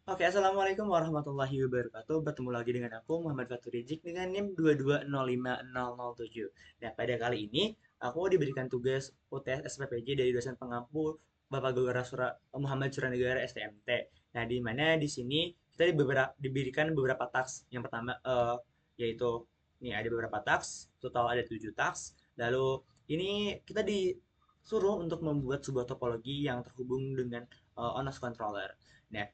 Oke, Assalamualaikum warahmatullahi wabarakatuh. Bertemu lagi dengan aku, Muhammad Fatur Rijik, dengan NIM 2205007. Nah, pada kali ini, aku diberikan tugas UTS SPPJ dari dosen pengampu Bapak Guru Muhammad Suranegara STMT. Nah, di mana di sini kita diberikan beberapa task. Yang pertama, yaitu, ini ada beberapa task, total ada 7 task. Lalu, ini kita disuruh untuk membuat sebuah topologi yang terhubung dengan ONOS controller. Nah,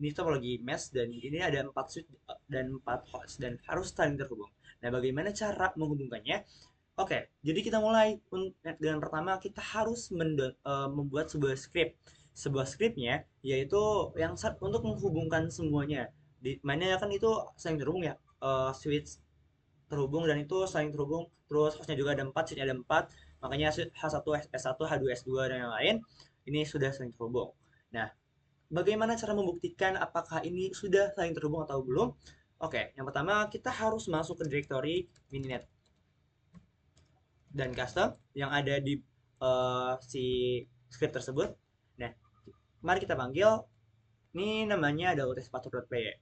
ini topologi mesh dan ini ada 4 switch dan 4 host dan harus saling terhubung. Nah, bagaimana cara menghubungkannya? Oke, jadi kita mulai dengan pertama kita harus membuat sebuah script. Sebuah scriptnya yaitu untuk menghubungkan semuanya. Di mana kan itu saling terhubung ya, switch terhubung dan itu saling terhubung. Terus hostnya juga ada 4, switchnya ada 4. Makanya H1, S1, H2, S2 dan yang lain ini sudah saling terhubung. Nah, bagaimana cara membuktikan apakah ini sudah saling terhubung atau belum? Oke, yang pertama kita harus masuk ke directory mininet dan custom yang ada di si script tersebut. Nah, mari kita panggil, ini namanya ada utspatur.py.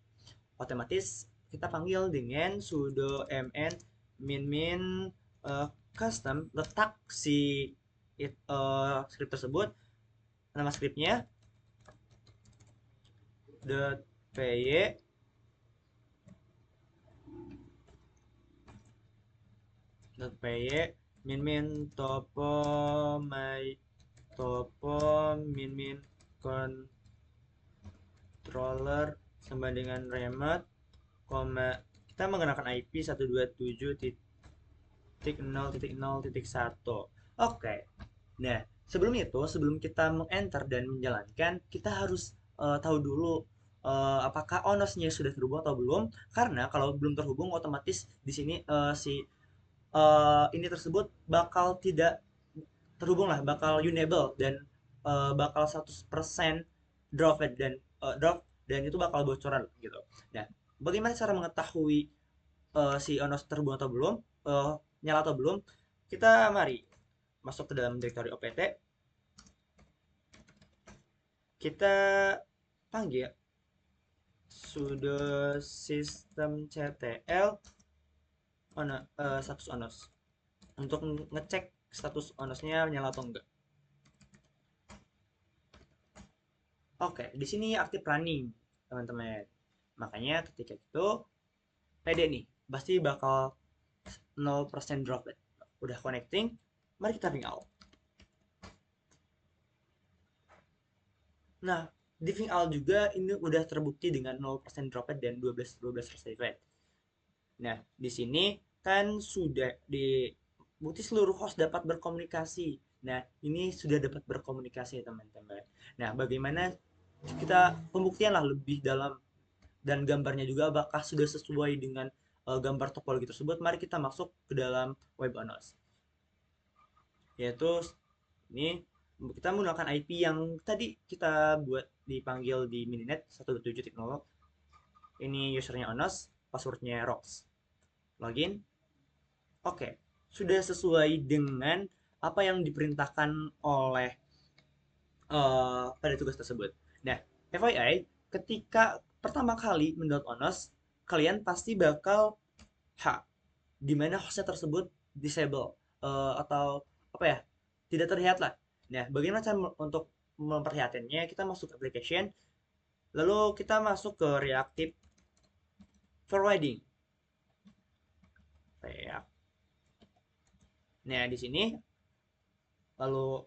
Otomatis kita panggil dengan sudo mn min custom, letak si script tersebut, nama scriptnya .py .py min topo my topo min controller sama dengan remote, koma kita menggunakan IP 127.0.0.1. Oke. Nah, sebelum itu, sebelum kita meng-enter dan menjalankan, kita harus tahu dulu apakah onosnya sudah terhubung atau belum. Karena kalau belum terhubung, otomatis di sini si ini tersebut bakal tidak terhubung lah, bakal unable dan bakal 100% drop dan itu bakal bocoran gitu. Nah, bagaimana cara mengetahui si Onos terhubung atau belum, uh, nyala atau belum? Kita mari masuk ke dalam directory OPT, kita panggil sudo systemctl status Onos untuk ngecek status Onosnya nyala atau enggak. Oke, di sini aktif running, teman-teman. Makanya ketika itu pede nih, pasti bakal 0% droplet. Udah connecting, mari kita ping out. Nah, di ping out juga ini udah terbukti dengan 0% droplet dan 12 rate. Nah, di sini kan sudah di bukti seluruh host dapat berkomunikasi. Nah, ini sudah dapat berkomunikasi teman-teman. Nah, bagaimana kita pembuktian lah lebih dalam dan gambarnya juga apakah sudah sesuai dengan gambar topologi tersebut. Mari kita masuk ke dalam web ONOS, yaitu ini kita menggunakan IP yang tadi kita buat dipanggil di mininet 127.0. Ini usernya ONOS, passwordnya ROX. Login. Oke, sudah sesuai dengan apa yang diperintahkan oleh pada tugas tersebut. Nah, FYI, ketika pertama kali mendownload ONOS, kalian pasti bakal di mana hostnya tersebut disable atau apa ya, tidak terlihat lah. Nah, bagaimana cara untuk memperlihatkannya? Kita masuk ke application, lalu kita masuk ke reactive forwarding. Nah, di sini lalu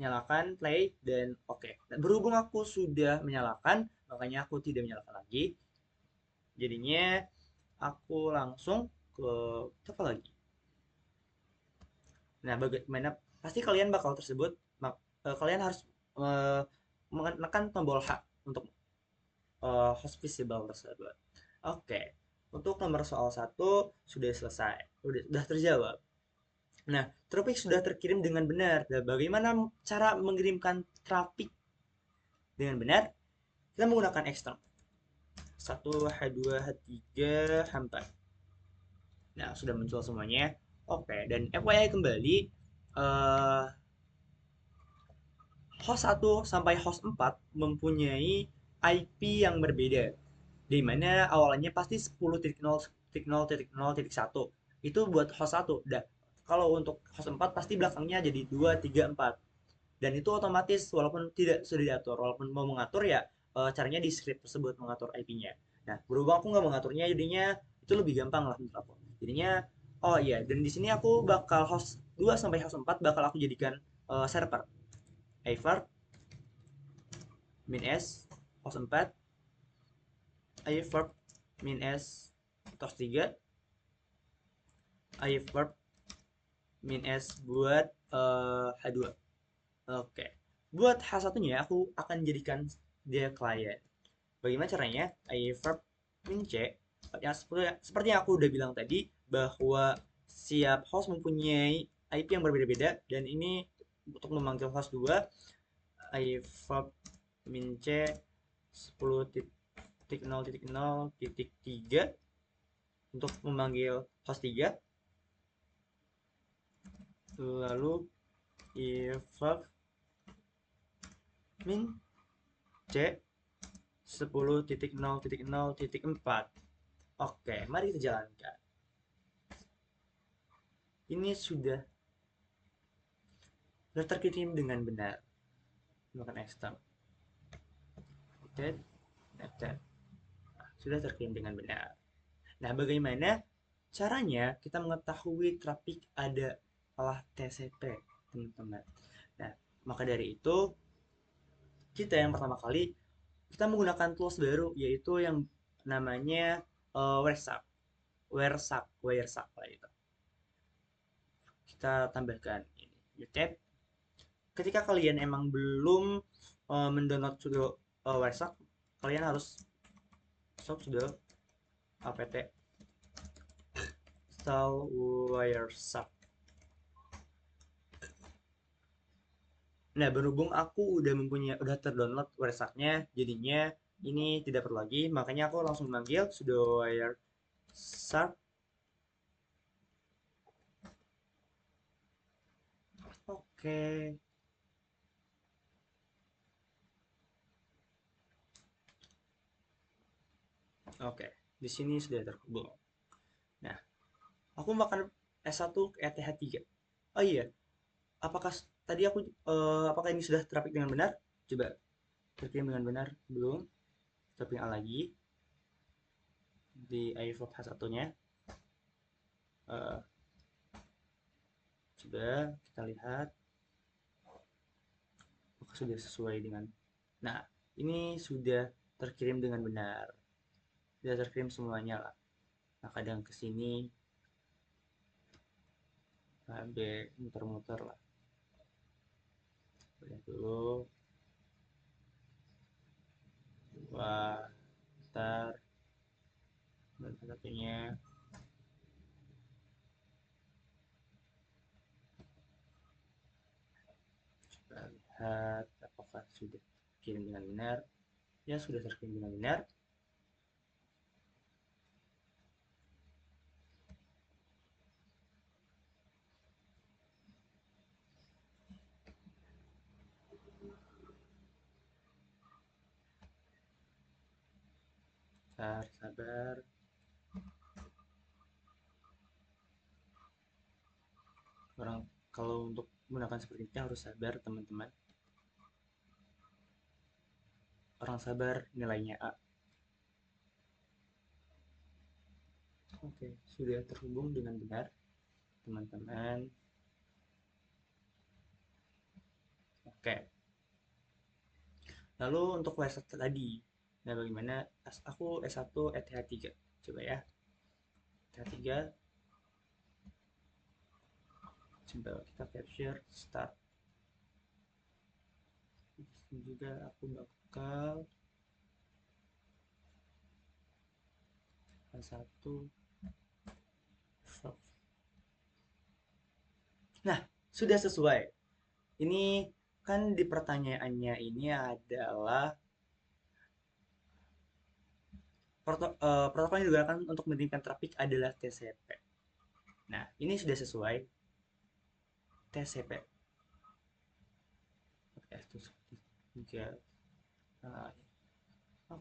nyalakan play dan oke. Nah, berhubung aku sudah menyalakan, makanya aku tidak menyalakan lagi. Jadinya aku langsung ke apa lagi? Nah, bagaimana pasti kalian bakal tersebut, kalian harus eh, menekan tombol H untuk host visible tersebut. Oke, untuk nomor soal satu sudah selesai, sudah terjawab. Nah, traffic sudah terkirim dengan benar. Dan bagaimana cara mengirimkan traffic dengan benar? Kita menggunakan ekstern 1 H2 H3 H4. Nah, sudah muncul semuanya. Oke, dan FYI kembali, host 1 sampai host 4 mempunyai IP yang berbeda, di mana awalnya pasti 10.0.0.0.1 itu buat host satu. Dan kalau untuk host 4 pasti belakangnya jadi 2 3 4. Dan itu otomatis walaupun tidak sudah diatur, walaupun mau mengatur ya caranya di script tersebut mengatur IP-nya. Nah, berhubung aku nggak mengaturnya, jadinya itu lebih gampang lah menurut aku. Jadinya, oh iya, dan di sini aku bakal host 2 sampai host 4 bakal aku jadikan server. Aver min s host 4, Aver min s host 3, Aver min s buat H2. Oke. Buat H1-nya aku akan jadikan dia klien. Bagaimana caranya? Verb min C yang seperti yang aku udah bilang tadi, bahwa siap host mempunyai IP yang berbeda-beda, dan ini untuk memanggil host 2 verb min C 10.0.0.3 untuk memanggil host 3, lalu verb min C 10.0.0.4. Oke, mari kita jalankan. Ini sudah terkirim dengan benar. Menggunakan extend. Sudah terkirim dengan benar. Nah, bagaimana caranya kita mengetahui traffic adalah TCP, teman-teman? Nah, maka dari itu, kita yang pertama kali, kita menggunakan tools baru, yaitu yang namanya Wireshark. Wireshark lah itu. Kita tambahkan ini, UTF. Ketika kalian emang belum mendownload sudo Wireshark, kalian harus sudo apt install Wireshark. Nah, berhubung aku udah terdownload Wireshark-nya, jadinya ini tidak perlu lagi, makanya aku langsung manggil sudo Wireshark. Oke. Oke, di sini sudah terhubung. Nah, aku makan S1 ETH3. Oh iya, apakah tadi apakah ini sudah traffic dengan benar? Coba terkirim dengan benar belum? Tapi lagi di iVlog H1-nya. Coba kita lihat apakah sudah sesuai dengan. Nah, ini sudah terkirim dengan benar. Sudah terkirim semuanya lah. Nah, kadang kesini sampai muter-muter lah. Lihat dulu. Wah, ntar satunya. Coba lihat apakah sudah terkirim dengan benar. Ya, sudah terkirim dengan benar. Sabar. Orang kalau untuk menggunakan seperti ini harus sabar, teman-teman. Orang sabar nilainya A. Oke, sudah terhubung dengan benar, teman-teman. Oke. Lalu untuk website tadi, nah bagaimana? Aku S1 ETH3. Coba ya. ETH3. Coba kita capture start. Di juga aku bakal S1. Nah, sudah sesuai. Ini kan di pertanyaannya ini adalah protokol yang digunakan untuk meningkatkan traffic adalah TCP. Nah, ini sudah sesuai TCP. Oke, itu tiga. Nah,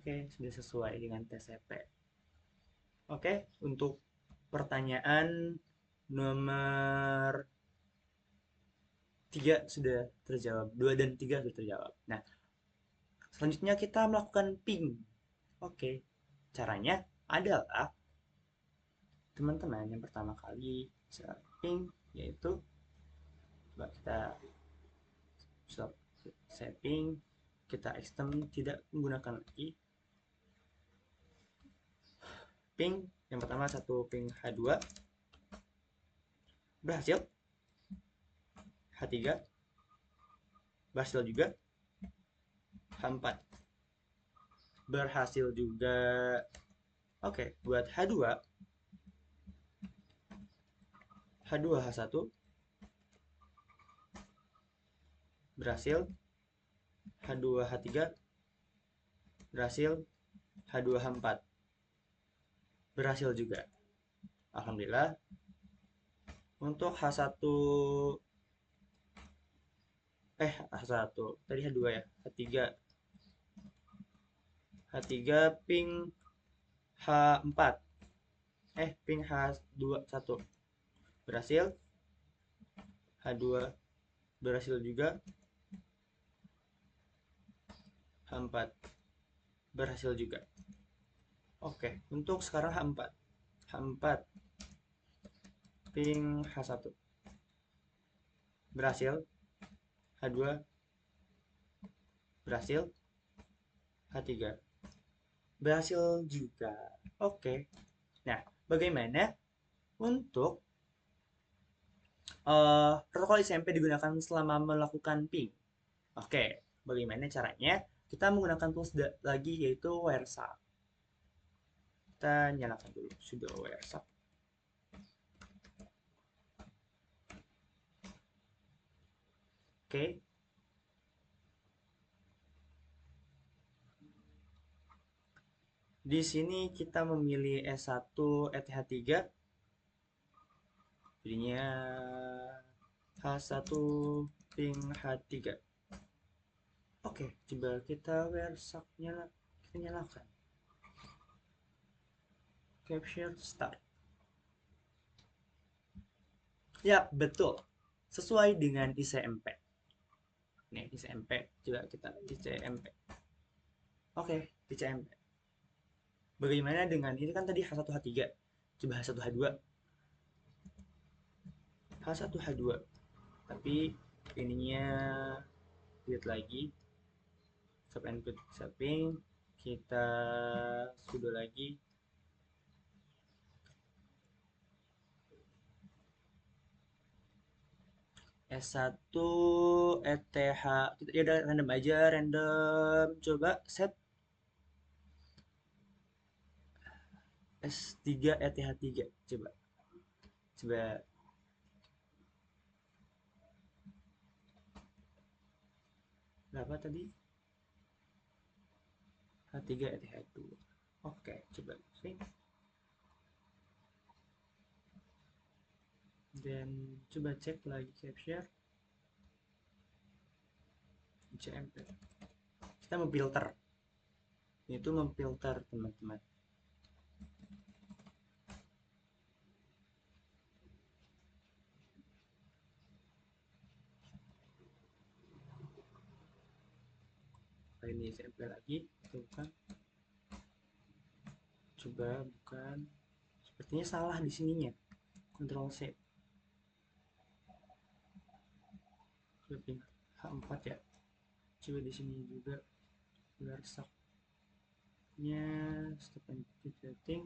Oke, sudah sesuai dengan TCP. Oke, untuk pertanyaan nomor 3 sudah terjawab. 2 dan 3 sudah terjawab. Nah, selanjutnya kita melakukan ping. Oke, caranya adalah teman-teman yang pertama kali ping yaitu coba kita stop setting, kita extend tidak menggunakan lagi ping. Yang pertama satu ping H2 berhasil, H3 berhasil juga, H4 berhasil juga. Oke, buat H2 H1 berhasil, H2 H3 berhasil, H2 H4 berhasil juga. Alhamdulillah. Untuk H1 H1 tadi H2 ya, H3 ping H4 ping H21 berhasil, H2 berhasil juga, H4 berhasil juga. Oke, untuk sekarang H4 ping H1 berhasil, H2 berhasil, H3 berhasil juga. Oke. Nah, bagaimana untuk protokol SMP digunakan selama melakukan ping? Oke, bagaimana caranya? Kita menggunakan tools lagi yaitu Wireshark. Kita nyalakan dulu sudo Wireshark. Oke. Di sini kita memilih S1 ETH3. Jadinya H1 ping H3. Oke, coba kita Wireshark kita nyalakan. Capture start. Ya, betul. Sesuai dengan ICMP. Nih, ICMP. Coba kita ICMP. Oke, ICMP. Bagaimana dengan ini kan tadi H1 H3. Coba H1 H2. H1 H2. Tapi ininya lihat lagi. Sub input samping. Kita sudo lagi. S1 ETH. Ya udah random aja, random. Coba set S3 ETH3. Coba. Coba berapa tadi? H3 ETH2. Oke, coba sih. Dan coba cek lagi capture CMP. Kita memfilter. Itu memfilter teman-teman. Ini CMP lagi, bukan? Coba bukan. Sepertinya salah di sininya. Ctrl C. Coba H4 ya. Coba di sini juga Wireshark-nya stop and setting.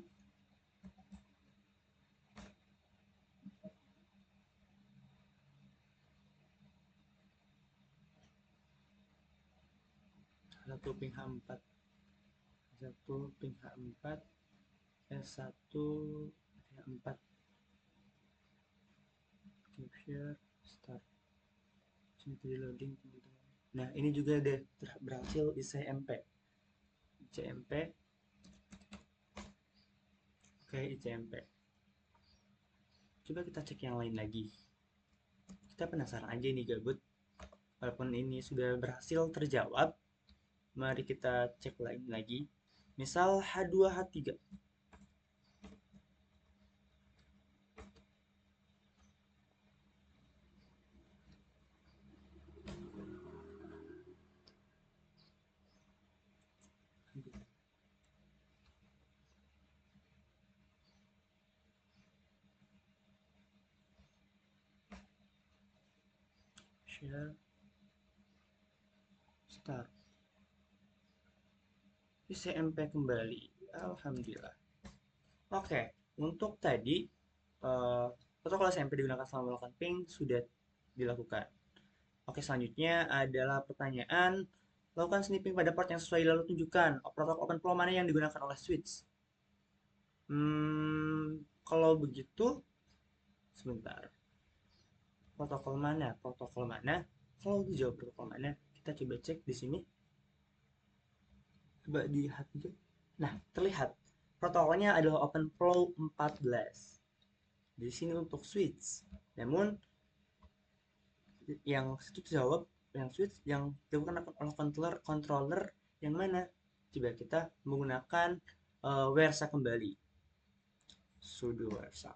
Satu ping H4, satu ping H4, S1 H4, capture start. Sini loading teman-teman. Nah, ini juga udah berhasil di CMP. ICMP. Oke, ICMP. Coba kita cek yang lain lagi. Kita penasaran aja nih gabut. Walaupun ini sudah berhasil terjawab, mari kita cek lagi. Misal H2, H3. Share, start. SMP kembali. Alhamdulillah. Oke, untuk tadi protokol SMP digunakan selama melakukan ping sudah dilakukan. Oke, selanjutnya adalah pertanyaan lakukan snipping pada part yang sesuai lalu tunjukkan protokol open flow mana yang digunakan oleh switch. Kalau begitu sebentar. Protokol mana? Protokol mana? Kalau dijawab protokol mana, kita coba cek di sini. Coba dilihat aja. Nah, terlihat protokolnya adalah OpenFlow 14. Di sini untuk switch. Namun yang itu jawab yang switch yang dilakukan oleh controller yang mana? Coba kita menggunakan Versa kembali. Sudo Versa.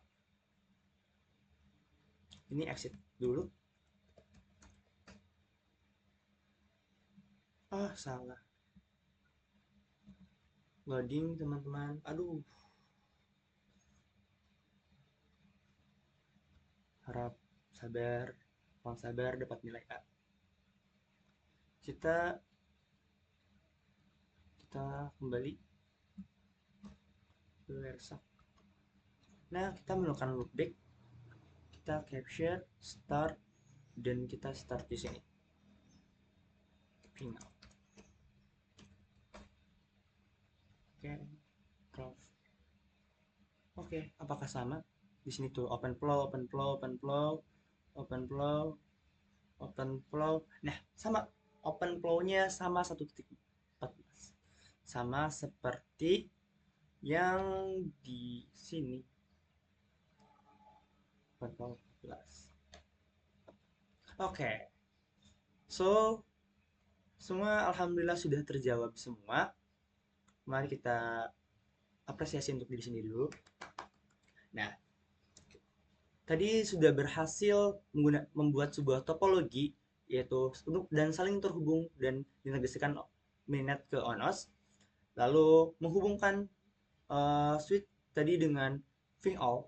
Ini exit dulu. Ah, salah. Loading teman-teman. Aduh, harap sabar. Mohon sabar dapat nilai A. Kita kita kembali ke Versa. Nah, kita melakukan loopback, kita capture, start, dan kita start di sini. Final. Oke, close. Oke, apakah sama? Di sini tuh open flow, open flow, open flow, open flow, open flow. Nah, sama open flow-nya sama 1.14. Sama seperti yang di sini. Open flow 14. Oke, so semua alhamdulillah sudah terjawab semua. Mari kita apresiasi untuk diri sendiri dulu. Nah, tadi sudah berhasil membuat sebuah topologi yaitu dan saling terhubung dan dinegasikan minat ke onos, lalu menghubungkan switch tadi dengan ping all,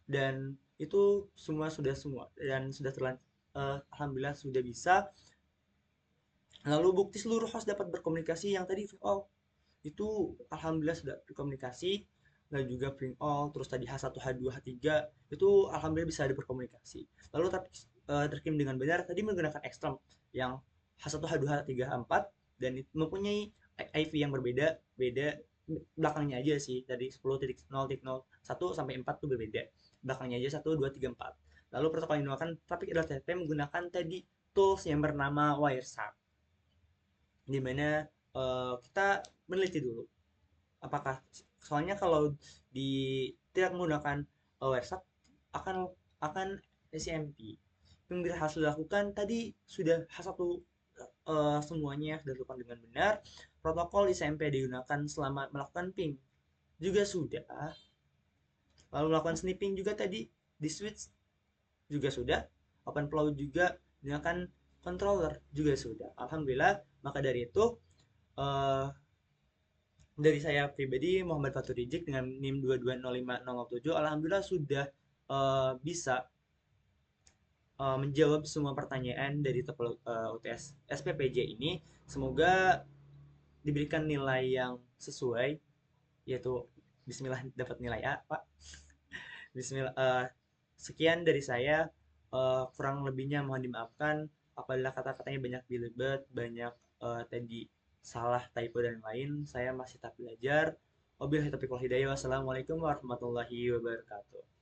dan itu semua dan sudah alhamdulillah sudah bisa. Lalu bukti seluruh host dapat berkomunikasi yang tadi ping all itu alhamdulillah sudah berkomunikasi, dan juga bring all, terus tadi H1, H2, H3 itu alhamdulillah bisa ada berkomunikasi. Lalu tapi terkirim dengan benar tadi menggunakan ekstrom yang H1, H2, H3, H4 dan mempunyai IP yang berbeda, beda belakangnya aja sih, dari 10.0.1 sampai 4 tuh berbeda. Belakangnya aja 1 2 3 4. Lalu protokol yang digunakan traffic adalah TCP menggunakan tadi tools yang bernama Wireshark, di mana kita meneliti dulu apakah, soalnya kalau di tidak menggunakan WhatsApp akan akan SMP. Yang berhasil dilakukan tadi sudah H1 semuanya sudah dilakukan dengan benar. Protokol SMP digunakan selama melakukan ping juga sudah. Lalu melakukan snipping juga tadi di switch juga sudah. Open flow juga dengan controller juga sudah. Alhamdulillah, maka dari itu uh, dari saya pribadi Muhammad Fatur Rijik dengan NIM 2205007 alhamdulillah sudah bisa menjawab semua pertanyaan dari UTS SPPJ ini. Semoga diberikan nilai yang sesuai, yaitu bismillah dapat nilai A, Pak. Bismillah. Sekian dari saya. Kurang lebihnya mohon dimaafkan apabila kata-katanya banyak belibet, banyak tadi salah, typo dan lain. Saya masih tak belajar. Wabillahi taufiq wal hidayah. Wassalamualaikum warahmatullahi wabarakatuh.